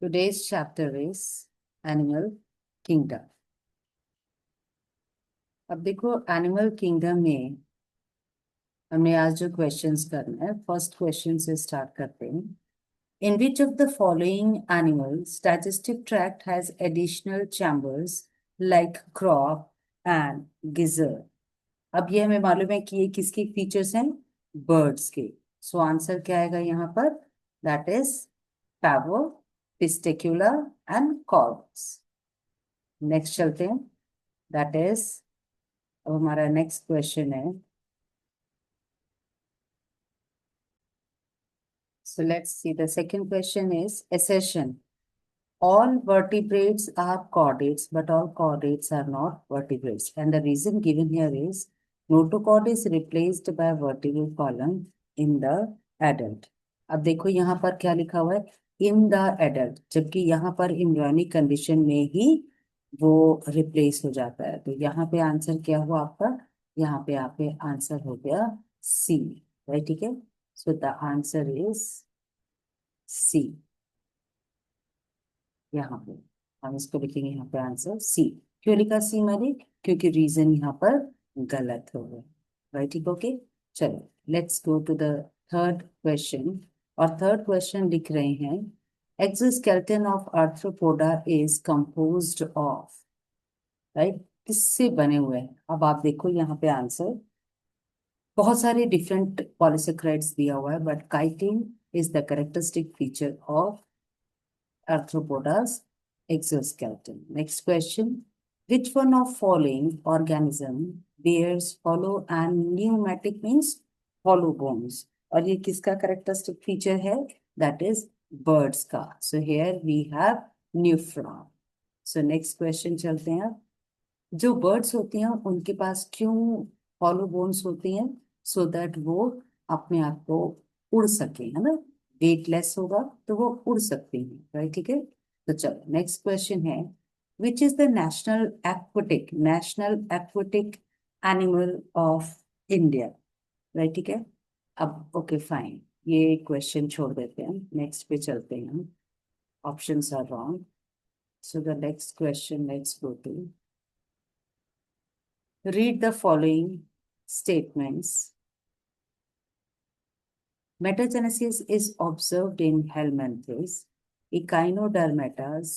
Today's chapter is Animal Kingdom. अब देखो animal kingdom में हमने आज जो क्वेश्चंस करना है, फर्स्ट क्वेश्चन से स्टार्ट करते हैं. In which of the following animals digestive tract has additional chambers like crop and gizzard? अब ये हमें मालूम है कि ये किसके फीचर्स हैं, बर्ड्स के. सो आंसर क्या आएगा यहाँ पर? That is Pavo, Psittacula and Corvus. Next चलते हैं. दैट इज, अब हमारा नेक्स्ट क्वेश्चन है. So let's see. The second question is assertion. All vertebrates are chordates, but all chordates are not vertebrates. And the reason given here is notochord is replaced by vertebral column in the adult. अब देखो यहाँ पर क्या लिखा हुआ है, in the adult, जबकि यहाँ पर embryonic condition में ही वो रिप्लेस हो जाता है. तो यहाँ पे आंसर क्या हुआ आपका? यहाँ पे आपके आंसर हो गया सी. राइट, ठीक है. So the answer is C. यहाँ पे हम इसको लिखेंगे, यहाँ पे आंसर सी. क्यों लिखा सी मैंने? क्योंकि रीजन यहाँ पर गलत हो गया. राइट, ठीक. ओके, चलो let's go to the third question. और थर्ड क्वेश्चन लिख रहे हैं, exoskeleton of arthropoda is composed of. Right, किससे बने हुए हैं? अब आप देखो यहाँ पे आंसर बहुत सारे डिफरेंट पॉलीसेकेराइड्स दिया हुआ है, but chitin is the characteristic feature of arthropoda's exoskeleton. Next question. Which one of following organism bears hollow and pneumatic means hollow bones? और ये किसका characteristic feature है? That is birds का. So here we have nephron. So next question चलते हैं. जो birds होती हैं उनके पास क्यों hollow bones होती हैं? So that वो अपने आप को उड़ सके, है ना. वेटलेस होगा तो वो उड़ सकती है. राइट, ठीक है. तो चलो नेक्स्ट क्वेश्चन है, which is the national aquatic animal of India? Right, ठीक है. अब ओके फाइन, ये क्वेश्चन छोड़ देते हैं, नेक्स्ट पे चलते हैं हम. Options are wrong. So the next question, let's go to read the following statements. Metagenesis is observed in helminthes. Echinodermatas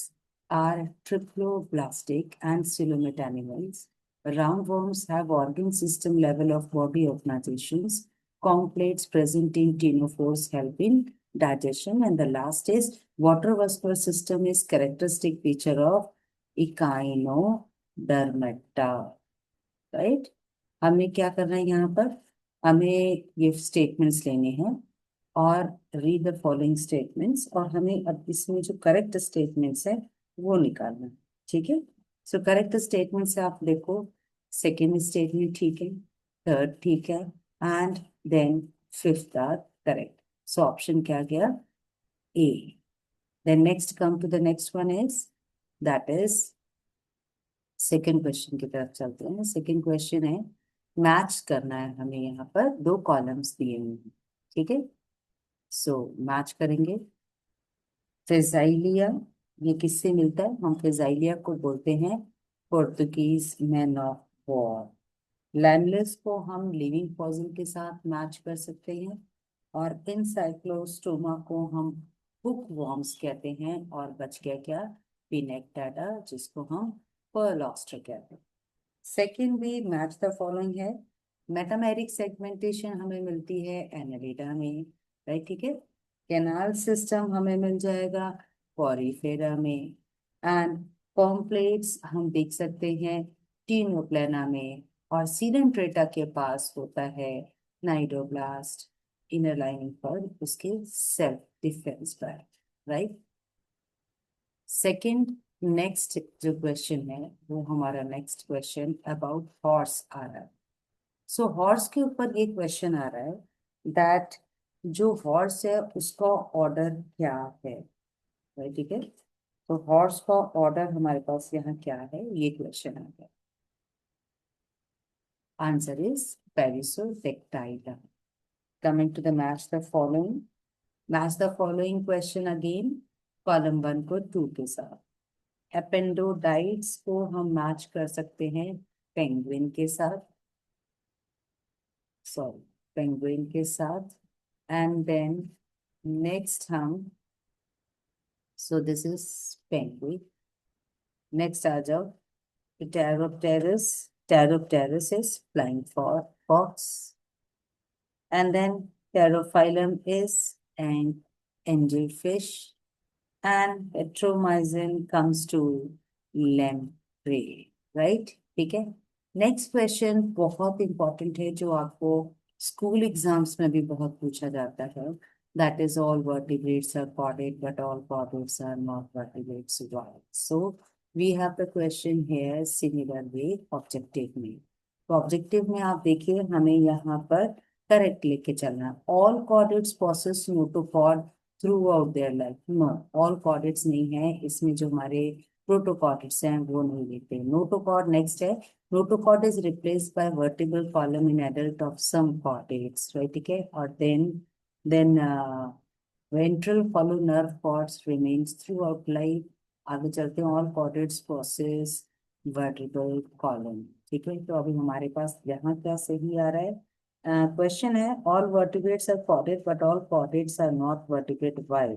are triploblastic and coelomate animals. Roundworms have organ system level of body organizations. Congplates present in ctenophores help in digestion. And the last is water vascular system is characteristic feature of Echinodermata. Right? हमें क्या करना है यहाँ पर? हमें ये statements लेने हैं और रीड द फॉलोइंग स्टेटमेंट्स, और हमें अब इसमें जो करेक्ट स्टेटमेंट्स है वो निकालना है. ठीक है. सो करेक्ट स्टेटमेंट से आप देखो, सेकेंड स्टेटमेंट ठीक है, थर्ड ठीक है, and then fifth are correct. So option क्या गया? A. Then next come to the next one is, that is second question की तरफ चलते हैं. सेकेंड क्वेश्चन है, मैच करना है हमें. यहाँ पर दो कॉलम्स दिए हुए हैं. ठीक है. सो मैच करेंगे. फेजाइलिया, ये किससे मिलता है? हम फेजाइलिया को बोलते हैं पोर्तुगीज मैन ऑफ वॉर. लैमलेस को हम लिविंग फॉसिल के साथ मैच कर सकते हैं, और इनसाइक्लोस्टोमा को हम हुक वॉर्म्स कहते हैं, और बच गया क्या? पिनेक्टाडा, जिसको हम पर्ल ऑस्टर कहते हैं. सेकेंड भी मैच द फॉलोइंग है. मेटामेरिक सेगमेंटेशन हमें मिलती है एनालिडा में. राइट, ठीक है. कैनाल सिस्टम हमें मिल जाएगा पॉरीफेरा में. एंड कॉम्प्लेट्स हम देख सकते हैं टीनोप्लेना में. और सीडेंट्रेटा के पास होता है नाइडोब्लास्ट, इनर लाइनिंग पर उसके सेल्फ डिफेंस पर. राइट. सेकेंड, नेक्स्ट जो क्वेश्चन है वो हमारा नेक्स्ट क्वेश्चन अबाउट हॉर्स आ रहा है. सो हॉर्स के ऊपर ये क्वेश्चन आ रहा है दैट जो हॉर्स है उसका ऑर्डर क्या है. ठीक है. तो हॉर्स का ऑर्डर हमारे पास यहाँ क्या है, ये क्वेश्चन आ गया. Answer is Perissodactyla. Coming to the match the following question again. Column 1 को 2 के साथ। एपेंडोडाइट्स को हम मैच कर सकते हैं पेंगुइन के साथ, सॉरी पेंगुइन के साथ। एंड देन नेक्स्ट हम, so this is penguin. Next आ जाओ, Pteropteris. Pteropteris is flying for fox. And then Pterophyllum is an angelfish. And Petromyzin comes to lamprey, right? ठीक है। नेक्स्ट क्वेश्चन बहुत इंपॉर्टेंट है, जो आपको स्कूल एग्जाम्स में भी बहुत पूछा जाता है। That is all vertebrates are chordate but all chordates are not vertebrates. Why? So we have the question here similar way objective में। तो ऑब्जेक्टिव में आप देखिए, हमें यहाँ पर करेक्ट लेके चलना है। All chordates possess notochord throughout their life. No, all chordates नहीं है इसमें, जो हमारे प्रोटोकॉर्डेट्स हैं वो नहीं लेते। नोटोकॉर्ड नेक्स्ट है। Notochord is replaced by vertebral column in adult of some chordates, right? ठीक है। और then ventral follow nerve cords remains throughout life. आगे चलते हैं, all chordates process vertebral column. ठीक है, तो अभी हमारे पास यहाँ क्या सही आ रहा है? क्वेश्चन है, all vertebrates are chordate but all chordates are not vertebrate. Why?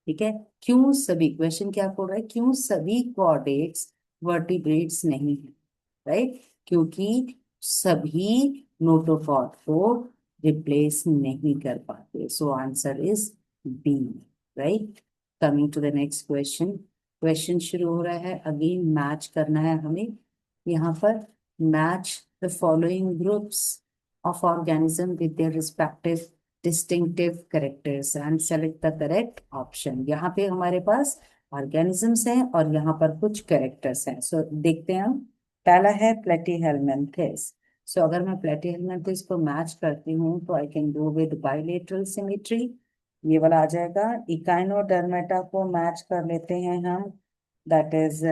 ठीक है, क्यों सभी, क्वेश्चन क्या बोल रहा है, क्यों सभी कॉर्डेट्स वर्टिब्रेट्स नहीं है? राइट, क्योंकि सभी नोटोकॉर्ड को रिप्लेस नहीं कर पाते। So answer is B, right. Coming to the next question. Question शुरू हो रहा है, अगेन मैच करना है हमें यहाँ पर। Match the following groups of organism with their respective distinctive characters and select the correct option। यहाँ पे हमारे पास organisms हैं और यहाँ पर कुछ characters हैं। सो देखते हैं हम। पहला है platyhelminthes। सो अगर मैं platyhelminthes को मैच करती हूँ तो I can go with bilateral symmetry, ये वाला आ जाएगा। Echinodermata को मैच कर लेते हैं हम, दैट इज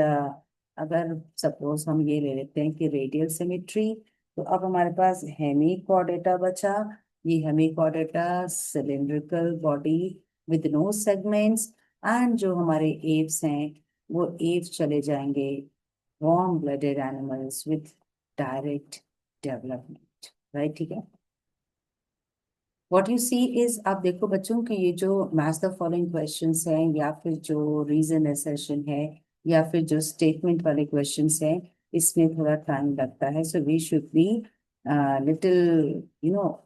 अगर सपोज हम ये ले लेते हैं कि रेडियल सिमेट्री, तो अब हमारे पास हेमिकॉर्डेटा बचा। ये hemichordata cylindrical body with no segments, and जो हमारे एव्स हैं वो एव्स चले जाएंगे warm blooded animals with direct development, right? ठीक है। व्हाट यू सी इज, आप देखो बच्चों कि ये जो मैच द फॉलोइंग क्वेश्चंस हैं, या फिर जो रीजन एसेशन है, या फिर जो स्टेटमेंट वाले क्वेश्चंस हैं, इसमें थोड़ा टाइम लगता है। So we should be little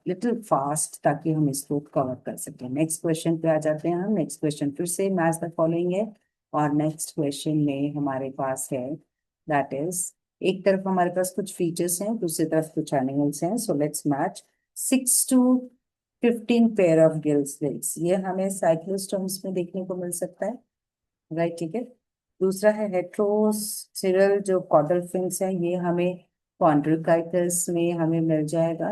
little fast, ताकि हम इसको कवर कर सकें। नेक्स्ट क्वेश्चन पे आ जाते हैं हम। नेक्स्ट क्वेश्चन फिर से मैच द फॉलोइंग है, और नेक्स्ट क्वेश्चन में हमारे पास है, दैट इज, एक तरफ हमारे पास कुछ फीचर्स हैं, दूसरी तरफ कुछ एनिमल्स हैं। So let's match 6 to 15 pair of gill slits. ये हमें साइक्लोस्टोम्स में देखने को मिल सकता है, राइट? ठीक है। दूसरा है हेट्रोसिरल जो कॉर्डल फिन्स है, ये हमें कॉन्ड्रोकाइटस में हमें मिल जाएगा।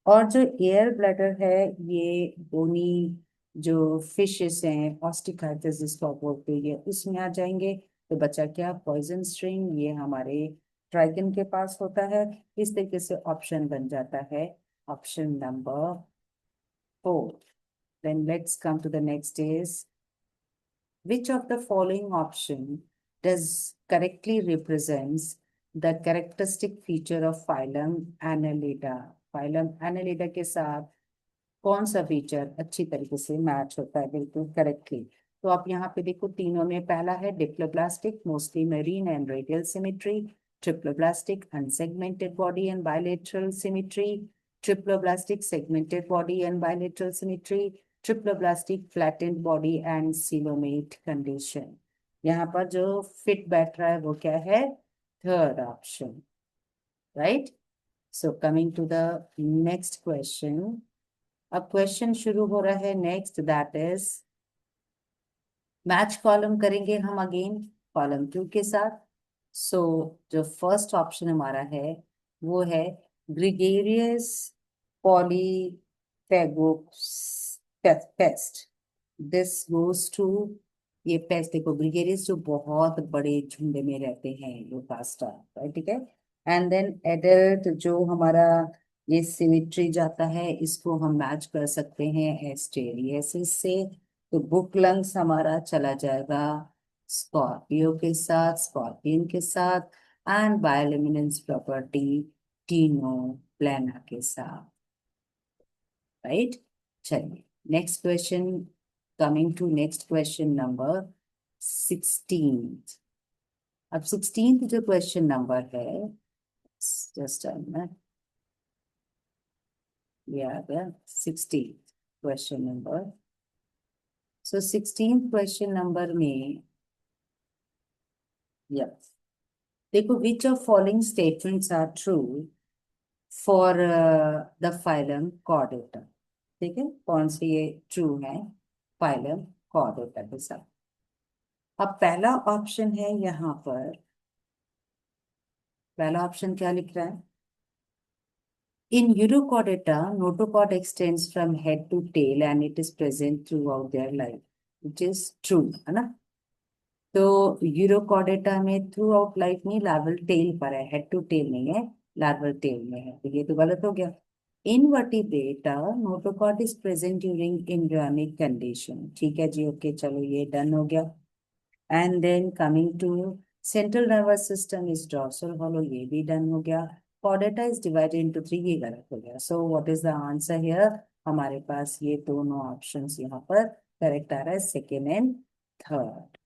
और जो एयर ब्लैडर है, ये बोनी जो फिशेस हैं, ऑस्टिकाइटस जिसको आप बोलते हैं, उसमें आ जाएंगे। तो बचा क्या? पॉइजन स्ट्रिंग, ये हमारे ट्राइगन के पास होता है। इस तरीके से ऑप्शन बन जाता है option number 4। Then let's come to the next is, which of the following option does correctly represents the characteristic feature of phylum Annelida? phylum Annelida के साथ कौन सा फीचर अच्छी तरीके से मैच होता है बिल्कुल करेक्टली? तो आप यहाँ पे देखो, तीनों में पहला है diploblastic mostly marine and radial symmetry, triploblastic unsegmented body and bilateral symmetry, triploblastic segmented body and bilateral symmetry, triploblastic flattened body and coelomate condition. यहाँ पर जो फिट बैठ रहा है वो क्या है? Third option, right? So coming to the next question. अब क्वेश्चन शुरू हो रहा है next, that is match column करेंगे हम अगेन कॉलम 2 के साथ। सो जो फर्स्ट ऑप्शन हमारा है वो है gregarious pest. This goes to, ये पेस्ट देखो, ग्रिगेरियस जो बहुत बड़े झुंड में रहते हैं, लोकास्टा, राइट? ठीक है। एंड देन एडल्ट जो हमारा ये सिमेट्री जाता है, इसको हम मैच कर सकते हैं एस्टेरियसिस से। तो बुक लंग्स हमारा चला जाएगा स्कॉर्पियो के साथ, स्कॉर्पियन के साथ, and bioluminescence property Ctenoplana के साथ, राइट। चलिए next question, coming to next question number 16। अब 16th जो क्वेश्चन नंबर है, जस्ट अ मिनट, ये आ गया 16th क्वेश्चन नंबर। सो 16th क्वेश्चन नंबर में, यस, देखो, which of following statements are true for the phylum chordata. ठीक है, कौन से ये ट्रू है फाइलम कॉर्डेटा के साथ। अब पहला ऑप्शन है यहाँ पर, पहला ऑप्शन क्या लिख रहा है? In Urochordata, notochord extends from head to tail and it is present throughout their life, which is true, है ना? तो यूरोकॉर्डेटा में थ्रू आउट लाइफ में लार्वल टेल पर है, हेड टू टेल नहीं है, लार्वल टेल में है, तो ये तो गलत हो गया। In Vertebrata notochord is present during embryonic condition, ठीक है जी, ओके, चलो ये डन हो गया। And then coming to central nervous system is dorsal hollow, ये भी डन हो गया। कॉर्डेटा इज डिवाइडेड इनटू 3, ये गलत हो गया। So what is the answer here? हमारे पास ये दोनों ऑप्शंस यहाँ पर करेक्ट आ रहा है, second and third,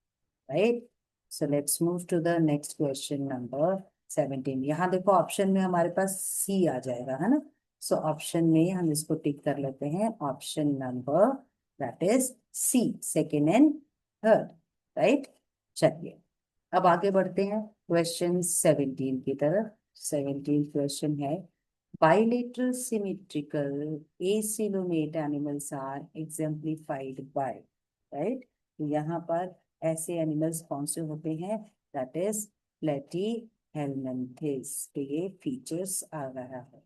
right. So let's move to the next question number 17। यहाँ देखो ऑप्शन में हमारे पास सी आ जाएगा, है ना? सो ऑप्शन में हम इसको टिक कर लेते हैं, option number that is C, second and third, right. चलिए अब आगे बढ़ते हैं क्वेश्चन 17 की तरफ। 17 क्वेश्चन है, bilateral symmetrical acoelomate animals are exemplified by, right? तो यहाँ पर ऐसे एनिमल्स कौन से होते हैं? दैट इज प्लेटीहेल्मिन्थेस, तो ये फीचर्स आ रहा है,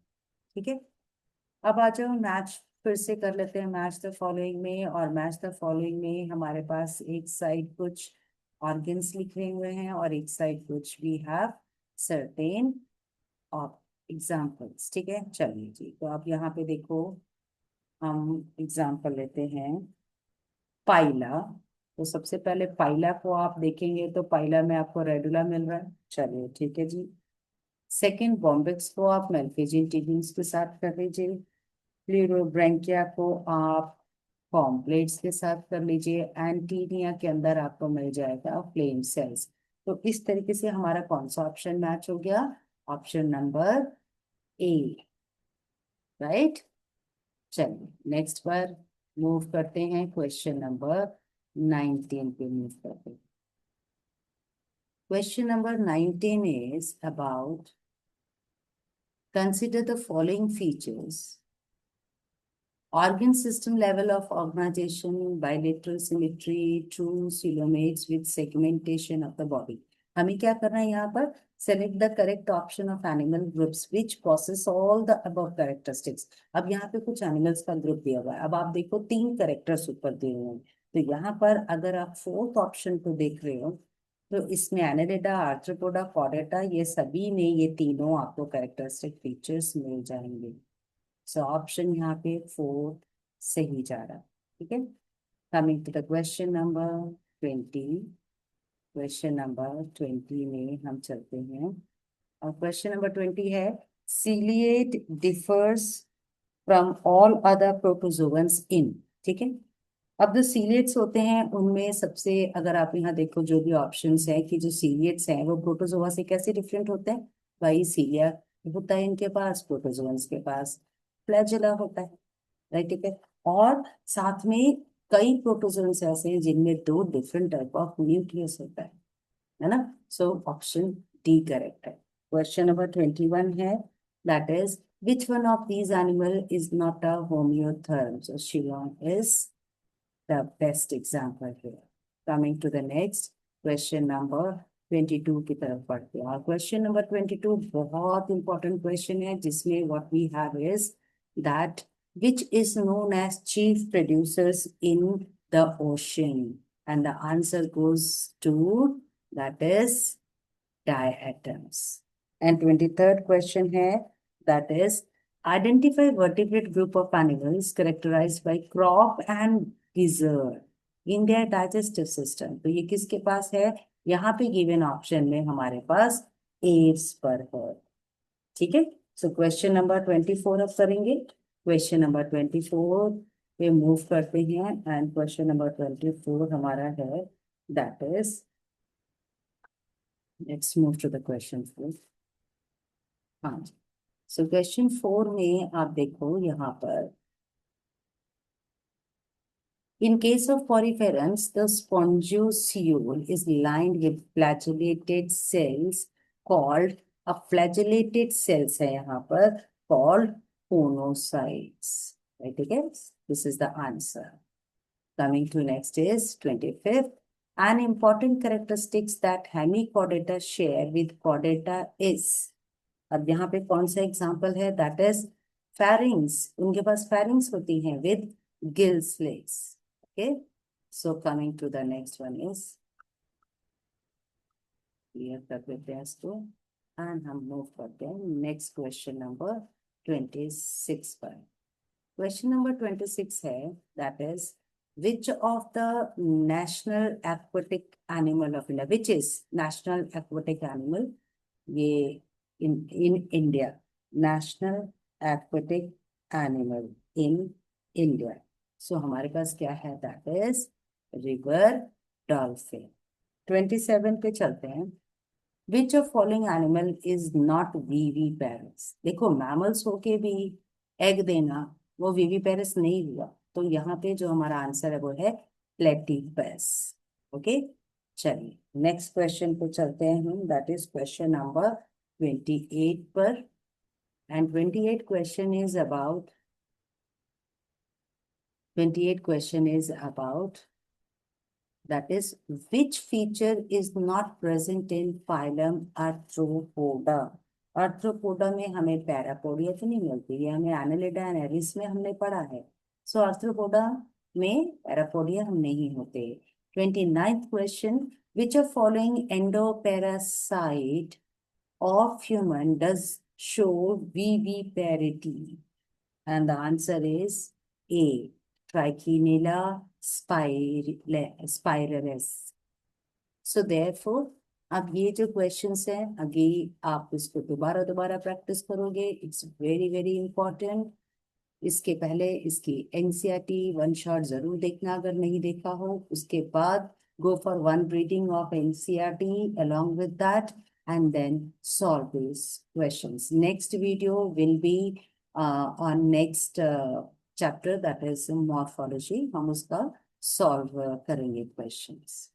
ठीक है। अब आ जाओ मैच, फिर से कर लेते हैं मैच द फॉलोइंग में। और मैच द फॉलोइंग में हमारे पास एक साइड कुछ ऑर्गन्स लिखे हुए हैं और एक साइड कुछ we have certain of examples, ठीक है। चलिए जी, तो आप यहाँ पे देखो, हम एग्जाम्पल लेते हैं पाइला। तो सबसे पहले पाइला को आप देखेंगे तो पाइला में आपको रेडुला मिल रहा है, चलिए ठीक है जी। सेकंड बॉम्बिक्स को आप मेल्फिजियन टिबिन्स के साथ कर लीजिए। प्लूरोब्रैंकिया को आप कॉम्प्लेट्स के साथ कर लीजिए। एंटीनिया के अंदर आपको मिल जाएगा फ्लेम सेल्स। तो इस तरीके से हमारा कौन सा ऑप्शन मैच हो गया? Option number A, right. चलिए नेक्स्ट पर मूव करते हैं, क्वेश्चन नंबर 19 पे मूव करते हैं। Question number 19 is about, consider the following features: organ system level of organization, bilateral symmetry, true coelomates with segmentation of the body। हमें क्या करना है यहाँ पर? Select the correct option of animal groups which possess all the above characteristics। अब यहाँ पे कुछ एनिमल्स का ग्रुप दिया हुआ है। अब आप देखो 3 कैरेक्टर्स ऊपर दिए हुए हैं, तो यहाँ पर अगर आप फोर्थ ऑप्शन को देख रहे हो तो इसमें एनालिडा, आर्थ्रोपोडा, कॉर्डेटा, ये सभी में ये तीनों आपको कैरेक्टरिस्टिक फीचर्स मिल जाएंगे। सो ऑप्शन यहाँ पे 4 सही जा रहा है, ठीक है। Coming to the question number 20। Question number 20 में हम चलते हैं और क्वेश्चन नंबर 20 है, ciliate differs from all other protozoans in, ठीक है। अब जो सीलिएट्स होते हैं उनमें सबसे, अगर आप यहाँ देखो जो भी ऑप्शंस है कि जो सीलिएट्स हैं वो प्रोटोजोआ से कैसे डिफरेंट होते हैं? भाई सीलिया होता है इनके पास, प्रोटोजोअन्स के पास फ्लैजेला होता है, राइट, ठीक है। और साथ में कई प्रोटोजोन्स ऐसे हैं जिनमें 2 डिफरेंट टाइप ऑफ न्यूक्लियस होता है ना? सो ऑप्शन डी करेक्ट है। क्वेश्चन नंबर 21 है, that is which one of these animal is not a होम्योथर्म? So Shillong is the best example here. Coming to the next question number 22 की तरफ बढ़ते हैं। और क्वेश्चन नंबर 22 बहुत इंपॉर्टेंट क्वेश्चन है, जिसमें what we have is that which is known as chief producers in the ocean, and the answer goes to, that is diatoms. And 23rd question है, that is identify vertebrate group of animals characterized by crop and gizzard। India digestive system, तो ये किसके पास है? यहाँ पे given option में हमारे पास ads पर है। ठीक है, सो क्वेश्चन नंबर 24 अब करेंगे। क्वेश्चन नंबर 24 पे मूव करते हैं एंड क्वेश्चन नंबर 24 हमारा है that is, let's move to the question 4। हाँ, सो क्वेश्चन 4 में आप देखो यहाँ पर, in case of poriferans, the spongiosule is lined with flagellated cells called, अब flagellated cells है यहाँ पर called ponocytes, right? ठीक है, this is the answer. Coming to next is 25th. An important characteristics that hemichordata share with chordata is, अब यहाँ पे कौन सा एग्जाम्पल है? दैट इज pharynx, उनके पास pharynx होती हैं with gill slits. Okay, so coming to the next one is, clear कर देते हैं इसको एंड हम मूव करते हैं नेक्स्ट क्वेश्चन नंबर 26 पर। क्वेश्चन नंबर 26 है that is, which of the national aquatic animal of India, which is national aquatic animal, ये in India, national aquatic animal in India, so हमारे पास क्या है? That is river dolphin. 27 पे चलते हैं। विच of following animal is not viviparous? देखो mammals होके भी एग देना वो विविपेरस नहीं हुआ, तो यहाँ पे जो हमारा आंसर है वो है प्लेटिपस। ओके, चलिए नेक्स्ट क्वेश्चन पे चलते हैं हम, दैट इज क्वेश्चन नंबर 28 पर and 28 question is about, 28 question is about, that is, which feature is not present in phylum Arthropoda? Arthropoda में हमें पैरापोडिया तो नहीं मिलती है, हमें Annelida and Aries में हमने पढ़ा है, so Arthropoda में पैरापोडिया हम नहीं होते। 29th question, which of following endoparasite of human does show viviparity? And the answer is A, Trichinella spiralis. So therefore, अब ये जो क्वेश्चंस हैं अगेन आप इसको दोबारा दोबारा प्रैक्टिस करोगे, इट्स वेरी वेरी इंपॉर्टेंट। इसके पहले इसकी एनसीईआरटी वन शॉट जरूर देखना अगर नहीं देखा हो, उसके बाद go for one reading of NCERT along with that and then solve these questions. Next video will be on next chapter, that is morphology, हम उसका solve करेंगे questions.